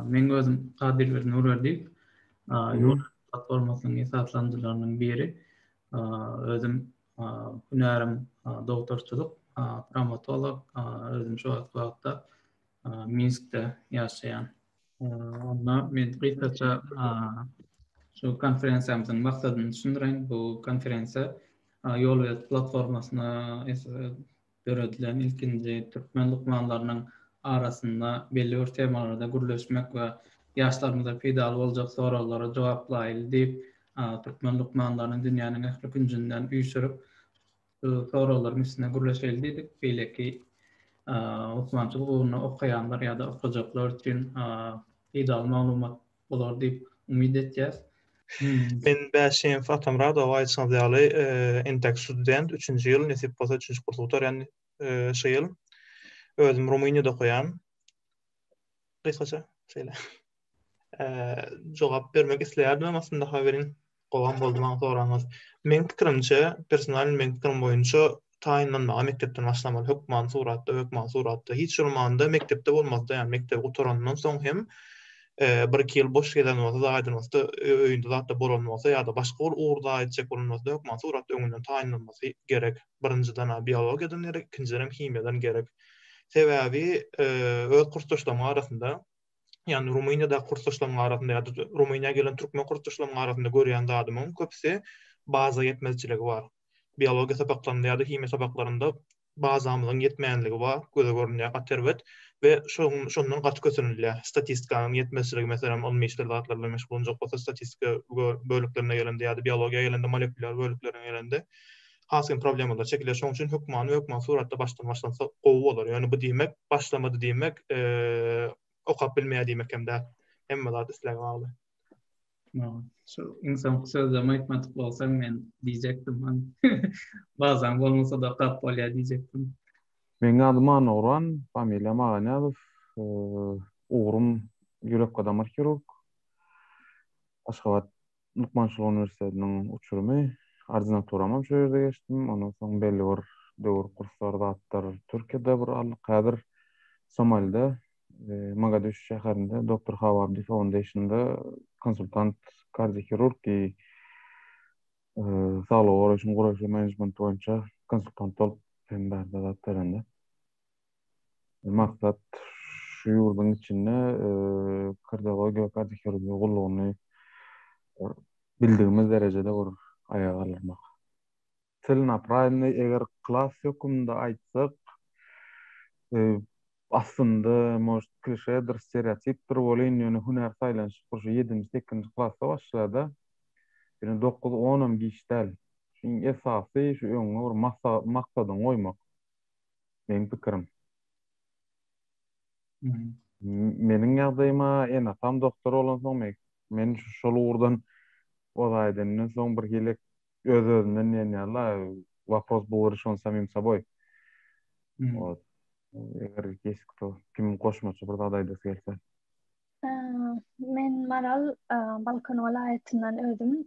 Men özüm Kadir bir Nurverdiyev, Yol platformasının esaslanıcılarının biri. Özüm hünärim doktorçuluk, travmatolog, özüm şu wagtda Minsk'te yaşayan. Onda men kısaca şu konferensiyamızın maksadını düşündüren. Bu konferensiya Yol platformasına döredilen ilkinci Türkmen lukmanlarının arasında belli bir temalarda gürleşmek ve yaşlarımıza faydalı olacak sorulara cevaplayıl deyip Türkmen lukmanlarının dünyanın ehli güncünden üyüşürüp soruların üstüne gürleşelim dedik. Belki Osmançılık uğruna okuyanlar ya da okuyacaklar için faydalı malumat olur deyip umid edeceğiz. Men Bäşeýin Fatam Radova aýtsaňyz ýaly entek student 3-nji ýyl nesip bolsa 3-nji kursy oturýan şu ýyl özüm Rumyniýada okuýan. Kısaça şeýle. Jogap bermek isleýärdim aslında haberin golan boldyň soraňyz. Men pikirimçe personal men pikirim boýunça taýinlanmagy mekdepden başlamaly. Hökman suratda hiç urmanda mekdepde bolmazda, ýani mekdep oturandan soň hem bir-iki ýyl boş gelen bolsa da aýdylmazda öýünde zatda bolanmasa ýa-da başga bir uğurda aýtjak bolanmazda hökman suratda öňünden taýinlanmasy gerek. Birinciden biologiýadan gerek, ikinciden himiýadan gerek. Sebäbi öz kursdaşlarym arasynda, ýani Rumyniýada kursdaşlarym arasynda ýa-da Rumyniýa gelen türkmen kursdaşlarym arasynda görýän zadymyň köpsi baza ýetmezçiligi bar. Biologiýa sabaklarynda ýa-da himiýa sabaklarynda bazamyň ýetmeýänligi bar, göze görünýär gaterwet ve şondan gaç götürilýär. Statistikanyň ýetmezçiligi meselem olmaýşdyr zatlarla meşgul bolanjak bolsa statistika bölüklerine gelende ýa-da biologiýa gelende molekulyar bölüklerine gelende hasyn problemler çekilýär. Şoň üçin hökman suratda başlansa gowy bolar. Ýani bu diýmek başlamady diýmek okap bilmeýär diýmek hemde hemme zat isläge bagly. Şu insan sözlemi aýtmadyk bolsaň men diýjekdim. Bazan bolmasa da okap bolýar diýjekdim. Meň adym Anoran, familiýam Aganazow, ugrum ýürek gadamar kirurg. Aşgabat Nukmançylyk Uniwersitetiniň uçurumy, ordinaturamam şu ýerde geçdim. Ondan soň belli bir döwür kurslarda atlar Türkiýede bir aldyk. Häzir Somalida, Mogadishu şäherinde Dr. Hawa Abdi Foundation'da konsultant kardiokirurg, sağlyk garaşyny guraşy management boýunça konsultant bolup bärde zatlarynda. Maksat şu ýurdun içinde kardiologiýa, kardiokirurgiýa gullugyny bildigimiz derejede bir ayağa almak. Целенаправленный eger klass ýokumda aýtsak, aslında может klişedir, stereotipdir bolýan ýöne hünär saýlanşy şu 7-8 klassda başlada. Yani 9-10 giçdäl. Şuň esasy şu öňe bir maksadyny goýmak. Meň pikirim. Meniň ýagdaýyma en tam doktor bolan soň men şol uğurdan olaydan soň bir gelek öz-özünden ýa-da wapros bolar şon samim saboy. Eger kesipdi kim goşmaçy bir zadaýda gelse. Men Maral Balkan welaýatynyň özüm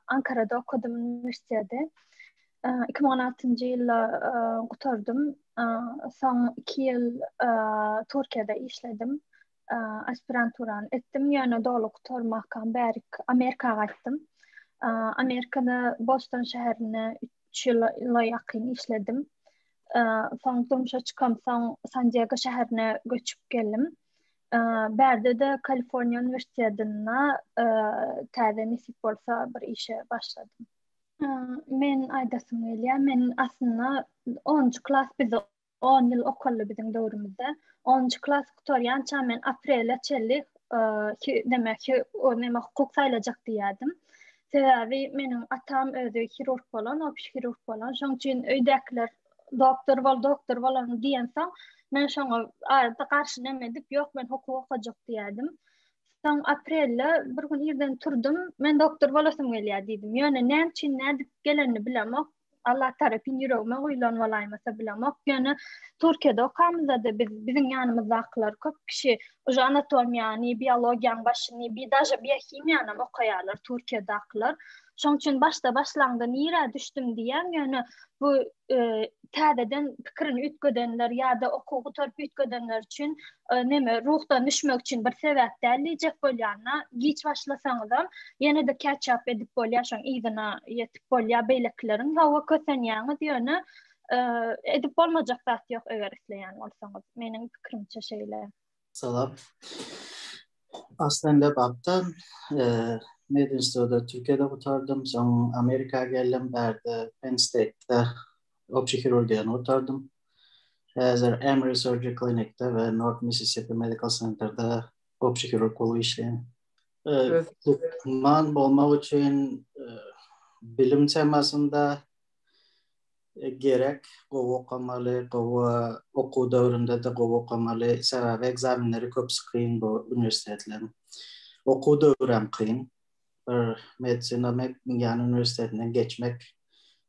Ankara'da okudum üniversitede. 2016-njy ýylda gutardym. Son 2 ýyl Türkiýede işledim. Aspiranturan etdim. Ýöne doly gutarmakdan bäri Amerikaga gaýtdym. Amerikada Boston şäherine 3 ýyla ýakyn işledim. Soň durmuşa çykamsaň San Diego şäherine göçüp geldim. Berde de Kaliforniýa Üniversitesiňde täze nisip bolsa bir işe başladım. Men aýdasym gelýär. Men aslında 10-njy klass biz 10 ýyl okully biziň döwrümizde 10-njy klass gutarýan çä men aprele çellik demek ki o neme hukuk saýlajak diýärdim. Sebäbi meniň atam özü kirurg bolan, opşikirurg bolan. Şoň üçin öýdäkiler doktor bolan diýensoň men şoňa arada garşy nemedip ýok men hukuk okajak diýärdim. Soň aprelde bir gün ýerden turdum. Men doktor bolasym gelýär diýdim. Ýöne näçin nädip gelenini bilemok. Allah tarapyn ýüregime goýulan walaýmasa bilemok. Ýöne Türkiýede okamyzda biziň ýanymyzdakylar köp kişi oja anatomiýany, biologiýany başyny, bir daja biohimiýany okaýarlar Türkiýedakylar. Şoň üçin başlangda nire düşdüm diýen, ýöne bu täzeden pikirini ütgedenler ýa-da okugy törp ütgedenler üçin neme ruhdan düşmek üçin bir sebäp däldijek bolýarna, giç başlasaňyzam ýene-de catch up edip bolýaşaň, ýygyna ýetip bolýar beýleklerin hawa kösenýäňiz ýöne edip bolmajak zat ýok eger isleýän bolsaňyz. Meniň pikirimçe şeýle. Salam. Aslında baktan Medinsto'da Türkiye'de oturdım. Sonra Amerika'ya geldim. Berdi Penn State'de optik kirurgiyana oturdum. Hazır Emory Surgery Clinic'te ve North Mississippi Medical Center'da optik kirurg olup işleyen. Man olmak için bilim temasında gerek okumalı, oku dövründe de okumalı, sebebi egzaminleri köp sıkıyın bu üniversitelerin. Oku dövrüm kıyın. Medicine yani üniversiteden geçmek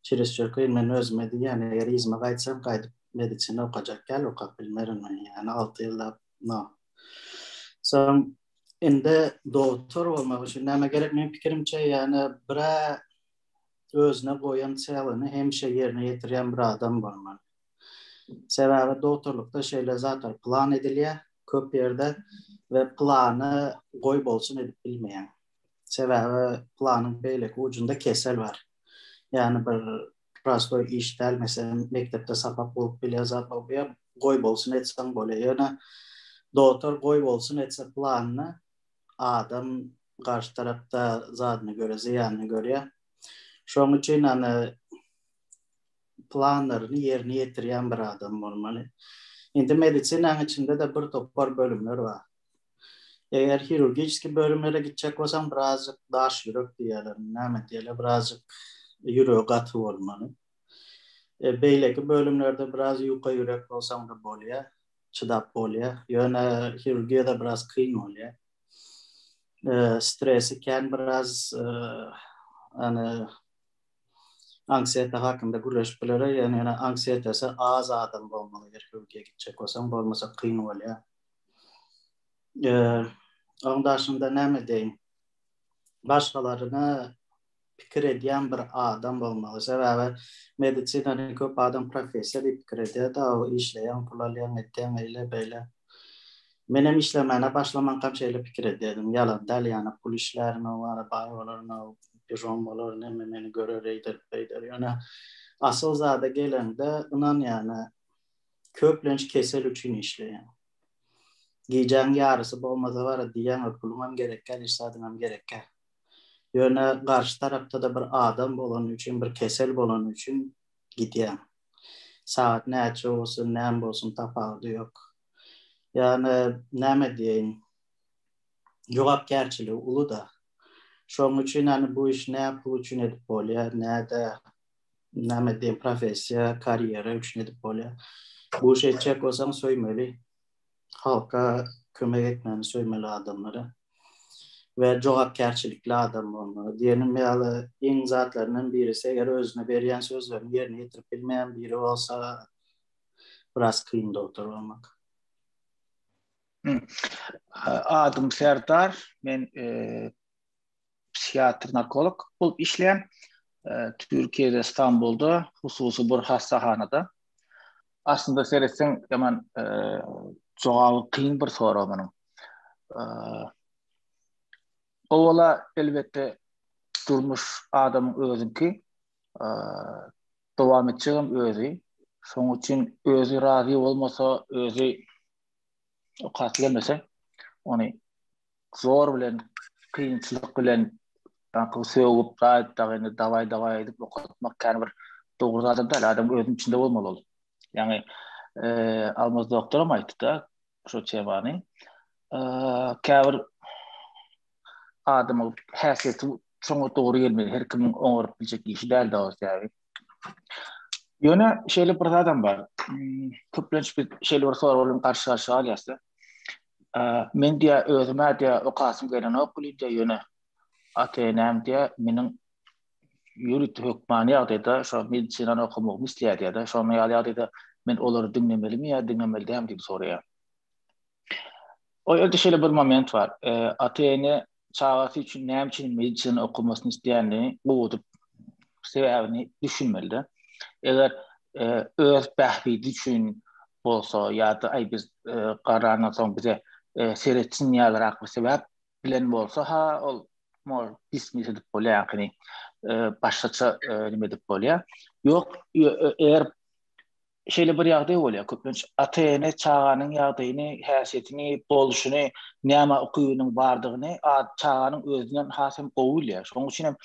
çirişçi kıyın. Ben özmedi yani eğer izme gaytsam kaydıp medicine okuyacak gel okabilmerim yani 6 yılda no. So, indi doktor olmak için ama gerek benim fikrimce yani bira özüne koyan çağını hemşe yerine getiren bir adam var. Sebebi doktorlukta şeyler zaten plan ediliyor köp yerde ve planı koyup olsun edip bilmeyen. Sebebi planın beylek ucunda kesel var. Yani bir prastoy işler mesela mektepte sapap olup bile zaten oluyor. Koyup olsun etsen böyle. Yani doktor koyup olsun etse planını adam karşı tarafta zadını göre, ziyanını görüyor. Şoň üçin planlaryny ýerine ýetirýän bir adam bolmaly. Indi medisinaň içinde de bir topar bölümler bar. Eger hirurgiski bölümlere gitjek bolsaň birazjyk daş ýürek diýerler, näme diýerler, birazjyk ýürek gaty bolmaly. Beýleki bölümlerde biraz ýuka ýürek bolsaň da bolýar, çydap bolýar. Ýöne hirurgiyada biraz kyn bolýar. Stresi kän biraz anksiyete hakkında güreş bilere yani anksiyetesi az adam olmalı bir ülkeye gidecek olsam olmasa kıyın oluyor. Ondan sonra ne diyeyim başkalarına fikir ediyen bir adam olmalı. Sebebi medisinanın köp adam profesör fikir ediyor da o işleyen kullanılan ettiğin öyle böyle. Benim işlemene başlaman kam şeyle fikir ediyordum. Yalan değil yani pul işlerini var, bayolarını pijamalar ne meni görür eyder yani asıl zada gelende inan yani köplenç kesel üçün işleyen giyeceğin yarısı bolmasa var diyen okulmam gerekken işsadımam gerekken yani karşı tarafta da bir adam bolan üçün bir kesel bolan üçün gidiyen saat neçe olsun nem olsun tapağı yok yani neme diyeyim cevapkerçiliği ulu da şoň üçin bu iş ne pul üçin edip bolýar, näde näme diýen professiýa, kariyera üçin edip bolýar. Bu iş etjek bolsaň söýmeli. Halka kömek etmeli söýmeli adamlara. Ve jogapkärçilikli adam bolmaly. Diýenim ýaly iň zatlaryndan birisi eger özüne berýän sözlerini ýerine ýetirip bilmeýän biri bolsa biraz kyn doktor bolmak. Adım Serdar, men psikiatr narkolog bolup işleyen Türkiye'de İstanbul'da hususi bir hastahanada. Aslında seyretsen hemen jogaby kıyın bir soru benim. Ola elbette durmuş adamın özünki devam edeceğim özü. Şoň üçin özü razı olmasa, özü o kasy gelmese onu zor bilen kıyınçılık bilen söwüp daýdy daway edip okutmak kän bir dogry adam däl, adam özüň içinde bolmaly ol. Yani Almaz doktoram aýtdy da şu temany. Käbir adam häsiýeti çoňa dogry gelmeli, her kimiň oňaryp biljek işi däl da ýa-ni. Ýöne şeýle bir adam bar. Köplenç bir şeýle bir soralarym garşy alýasy. Men diýä özüme diýä okasym gelen okulyda ýöne atenäm diýä meniň ýürit hökmany ýagdaýda şo medisinany okumak isleýär diýä. Şonu ýaly men olary dinlemelimi ýa dinlemeli diýip soraýar. O ýerde şeýle bir moment bar. Atene çağası için näme için medisina okumasını isteýänini goýup sebäbini düşünmeli. Eger öz bähbidi üçin bolsa ýa-da ay biz garanyň soň bize seretsin ýalyrak bir sebäp bilen bolsa ha ol mor bismis edip bolýar, başgaça nime edip bolýar. Ýok, eger şeýle bir ýagdaý bolýar, köpünç ata-ene çağanyň ýagdaýyny, häsiýetini, boluşuny, näme okuwynyň bardygyny çağanyň özünden hasym gowulýar. Şoň üçin hem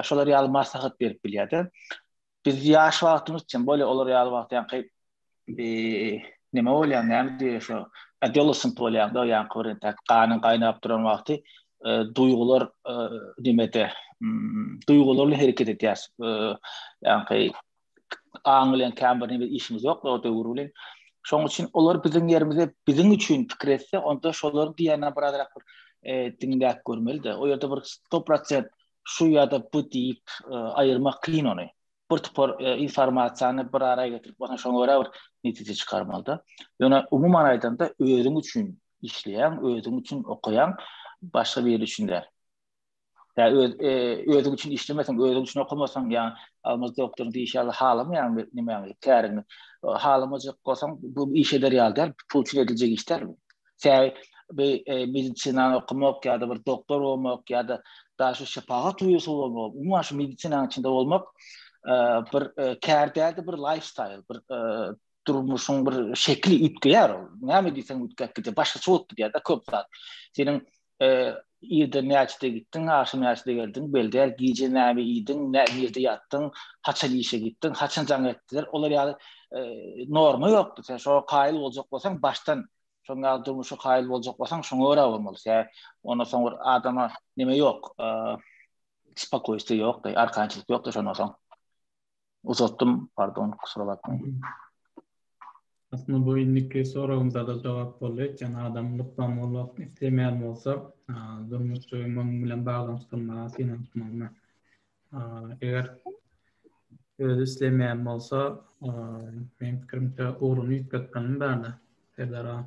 şolar ýaly maslahat berip bilýär. Biz ýaş wagtymyz üçin bolýar olar ýaly wagt ýa-ni nime bolýar, näme diýär şo adolescent bolýar da ýa-ni bir ganyň gaýnap duran wagty duygular nimede duygularla hareket edýär. Ýa-ni aňlyň kämbirine bir işimiz ýok, o döwürlen. Şoň üçin olar biziň ýerimize biziň üçin pikir etse, onda şolar diýene birazrak bir diňdäk görmeli-de. O ýerde bir 100% şu ýa-da bu diýip aýyrmak kyn ony. Bir topar informasiýany bir araya getirip, başa şoňa görä bir netije çykarmaly-da. Ýöne umumyň aýdanda özüň üçin işleýän, özüň üçin okuyan başga bir üçin-de. Özüň üçin işlemesen, özüň üçin okamasan, ýa almaz doktoryň diýişýär halym, ýa nime käriňi halymyjy bolsaň bu iş eder ýalylar, pul üçin ediljek işlermi? Sen medisina okumak ýa-da bir doktor bolmak ýa-da daha şu şefaat uýusy bolmak, umumyň şu medisinaň içinde bolmak bir kärde bir lifestyle, bir durmuşyň bir şekli ütgeýär. Näme diýsen ütgekde başga çykyp diýär da köp zat. Senin ýerde näçde gitdiň, aşam näçde geldin, belder giýje näme ýedin, näme ýatdyň, haçan işe gitdiň, haçan jaň etdiler. Olar ýaly norma ýokdy. Sen şo gaýly boljak bolsaň baştan şoňa durmuşy gaýly boljak bolsaň şoňa görä bolmaly. Sen ondan soň bir adama nime ýok, spakoýstw ýok, arkançylyk ýok da şoňa soň. Uzatdım, pardon, kusura bakmayın. Aslında bu indiki sorağımıza da cevap bolýar. Yani adam mutlam olmak istemeýän bolsa, durmuş öýüň bilen baglanşdyrma, sinanma. Eger öz islemeýän bolsa, men pikirimçe uğrunu ýitgetmeli bärde. Serdar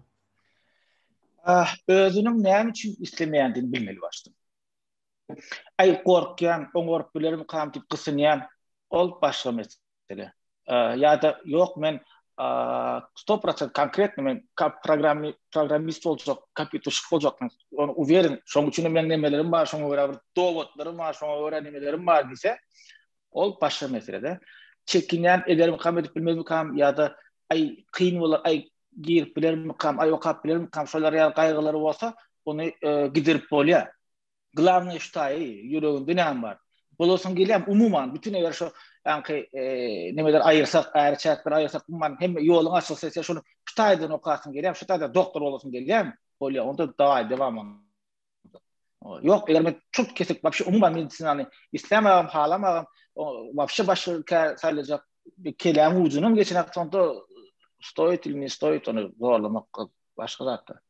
Özüniň näme üçin islemeýändini bilmeli başladım. Ay gorkýan, oňorup bilerim kam diýip gysynýan, ol başga mesele. Ya da yok men 100% konkretno men programmist boljak, kompýuterşik boljak, onu uwerin. Şoň üçin men nemelerim bar, şoňa görä bir dowatlarym bar, şoňa görä nemelerim bar diýse, ol başga meselede. Çekinýän ederim kam edip bilmezmi kam ýa-da ay kyn bolar, ay girip bilerim kam, ay okap bilerim kam, şolar ýaly gaýgylary bolsa, onu giderip bolýar. Главное ştaý, ýüreginde näme bar? Bolasyň gelýär umumyň bütün eger şu ýa-ni nemeler aýyrsak, aýrçak bir aýyrsak, umumyň hem ýoluň açylsa şunu ştaýdan okasyň gelýär, ştaýda doktor bolasyň gelýär, bolýar, onda daýy dewam. Ýok, eger men çut kesik, wapşe umumyň medisinany islämägem, halamagam, wapşe başga saýlajak bir kelam ucunum geçen hafta onda stoýt onu zorlamak başga zatda.